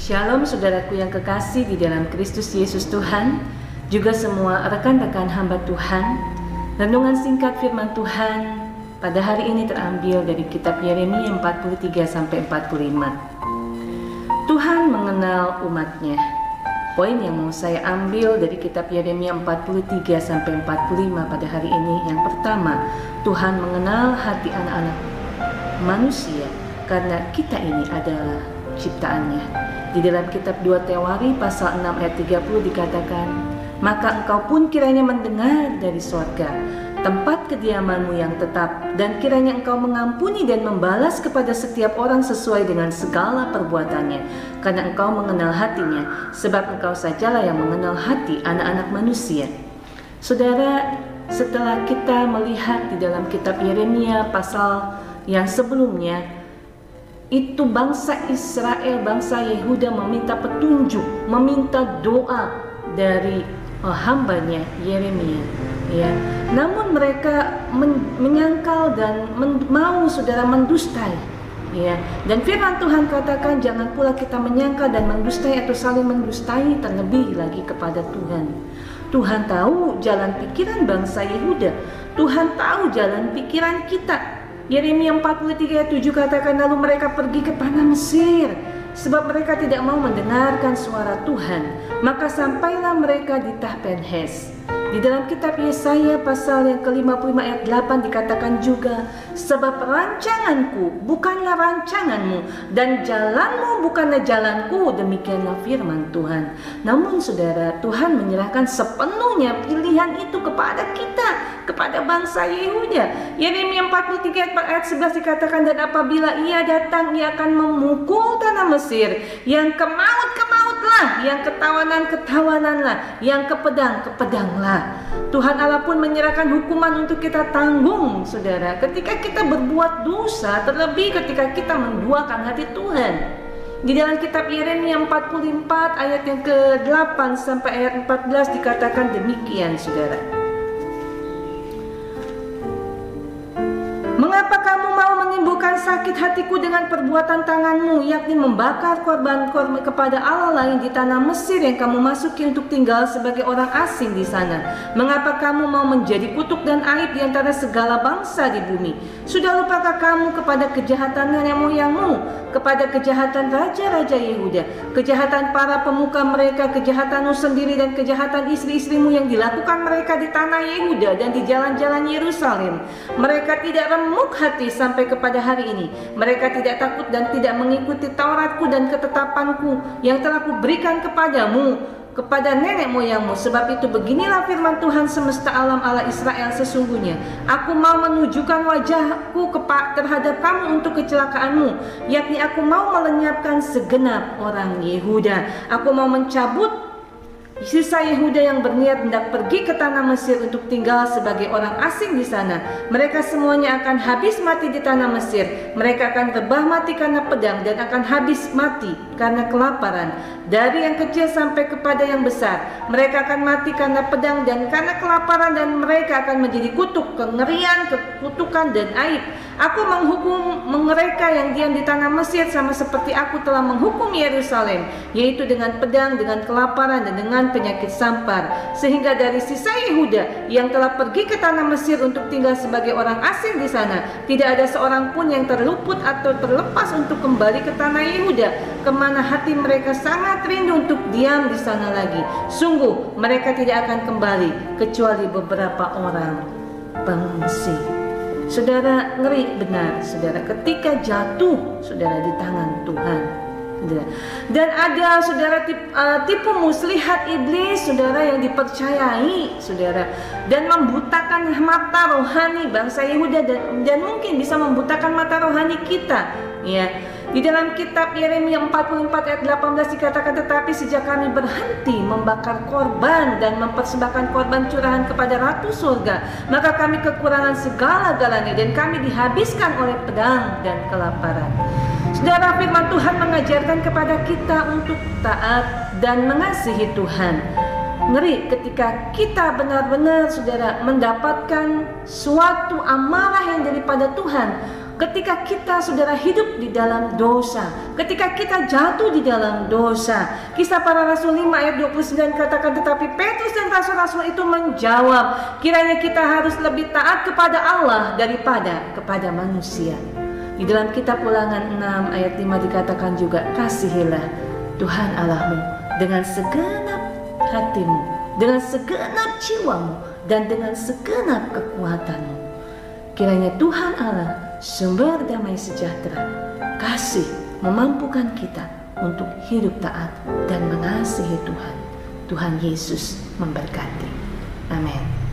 Shalom saudaraku yang kekasih di dalam Kristus Yesus Tuhan, juga semua rekan-rekan hamba Tuhan. Renungan singkat firman Tuhan pada hari ini terambil dari kitab Yeremia 43-45. Tuhan mengenal umatnya. Poin yang mau saya ambil dari kitab Yeremia 43-45 pada hari ini, yang pertama, Tuhan mengenal hati anak-anak manusia karena kita ini adalah ciptaannya. Di dalam kitab 2 Tewari pasal 6 ayat 30 dikatakan, maka engkau pun kiranya mendengar dari sorga tempat kediamanmu yang tetap, dan kiranya engkau mengampuni dan membalas kepada setiap orang sesuai dengan segala perbuatannya, karena engkau mengenal hatinya, sebab engkau sajalah yang mengenal hati anak-anak manusia. Saudara, setelah kita melihat di dalam kitab Yeremia pasal yang sebelumnya, itu bangsa Israel, bangsa Yehuda meminta petunjuk, meminta doa dari hambanya Yeremia, ya. Namun mereka menyangkal dan mau saudara mendustai, ya. Dan firman Tuhan katakan, jangan pula kita menyangkal dan mendustai atau saling mendustai, terlebih lagi kepada Tuhan. Tuhan tahu jalan pikiran bangsa Yehuda, Tuhan tahu jalan pikiran kita. Yeremia 43:7 katakan, lalu mereka pergi ke tanah Mesir, sebab mereka tidak mau mendengarkan suara Tuhan. Maka sampailah mereka di Tahpenhes. Di dalam kitab Yesaya pasal yang ke-55 ayat 8 dikatakan juga, sebab rancanganku bukanlah rancanganmu, dan jalanmu bukanlah jalanku, demikianlah firman Tuhan. Namun saudara, Tuhan menyerahkan sepenuhnya pilihan itu kepada kita, kepada bangsa Yehuda. Yeremia 43 ayat 11 dikatakan, dan apabila ia datang, ia akan memukul tanah Mesir, yang ke maut-lah, yang ketawanan-ketawananlah, yang ke pedang-pedanglah. Tuhan Allah pun menyerahkan hukuman untuk kita tanggung, saudara, ketika kita berbuat dosa, terlebih ketika kita menduakan hati Tuhan. Di dalam kitab Yeremia 44 ayat yang ke-8 sampai ayat 14 dikatakan demikian, saudara. Mengapa kamu mau menimbulkan sakit hatiku dengan perbuatan tanganmu, yakni membakar korban kepada Allah lain di tanah Mesir yang kamu masuki untuk tinggal sebagai orang asing di sana? Mengapa kamu mau menjadi kutuk dan aib di antara segala bangsa di bumi? Sudah lupakah kamu kepada kejahatan nenek moyangmu, kepada kejahatan raja-raja Yehuda, kejahatan para pemuka mereka, kejahatanmu sendiri dan kejahatan istri-istrimu yang dilakukan mereka di tanah Yehuda dan di jalan-jalan Yerusalem? Mereka tidak remuk hati sampai kepada hari ini. Mereka tidak takut dan tidak mengikuti Tauratku dan ketetapanku yang telah kuberikan kepadamu, kepada nenek moyangmu. Sebab itu beginilah firman Tuhan semesta alam Allah Israel, sesungguhnya aku mau menunjukkan wajahku terhadap kamu untuk kecelakaanmu, yakni aku mau melenyapkan segenap orang Yehuda. Aku mau mencabut sisa Yehuda yang berniat hendak pergi ke tanah Mesir untuk tinggal sebagai orang asing di sana. Mereka semuanya akan habis mati di tanah Mesir. Mereka akan rebah mati karena pedang dan akan habis mati karena kelaparan, dari yang kecil sampai kepada yang besar. Mereka akan mati karena pedang dan karena kelaparan, dan mereka akan menjadi kutuk, kengerian, kekutukan dan aib. Aku menghukum mereka yang diam di tanah Mesir sama seperti aku telah menghukum Yerusalem, yaitu dengan pedang, dengan kelaparan dan dengan penyakit sampar. Sehingga dari sisa Yehuda yang telah pergi ke tanah Mesir untuk tinggal sebagai orang asing di sana, tidak ada seorang pun yang terluput atau terlepas untuk kembali ke tanah Yehuda, kemana hati mereka sangat rindu untuk diam di sana lagi. Sungguh mereka tidak akan kembali kecuali beberapa orang pengungsi. Saudara, ngeri benar, saudara, ketika jatuh, saudara, di tangan Tuhan. Dan ada, saudara, tipu muslihat iblis, saudara, yang dipercayai, saudara, dan membutakan mata rohani bangsa Yehuda, dan mungkin bisa membutakan mata rohani kita, ya. Di dalam kitab Yeremia 44 ayat 18 dikatakan, tetapi sejak kami berhenti membakar korban dan mempersembahkan korban curahan kepada Ratu Surga, maka kami kekurangan segala-galanya dan kami dihabiskan oleh pedang dan kelaparan. Saudara, firman Tuhan mengajarkan kepada kita untuk taat dan mengasihi Tuhan. Ngeri ketika kita benar-benar, saudara, mendapatkan suatu amarah yang daripada Tuhan. ketika kita saudara hidup di dalam dosa, ketika kita jatuh di dalam dosa. Kisah Para Rasul 5 ayat 29 katakan, tetapi Petrus dan rasul-rasul itu menjawab, kiranya kita harus lebih taat kepada Allah daripada kepada manusia. Di dalam kitab Ulangan 6 ayat 5 dikatakan juga, kasihilah Tuhan Allahmu dengan segenap hatimu, dengan segenap jiwamu, dan dengan segenap kekuatanmu. Kiranya Tuhan Allah, sumber damai sejahtera, kasih memampukan kita untuk hidup taat dan mengasihi Tuhan. Tuhan Yesus memberkati. Amin.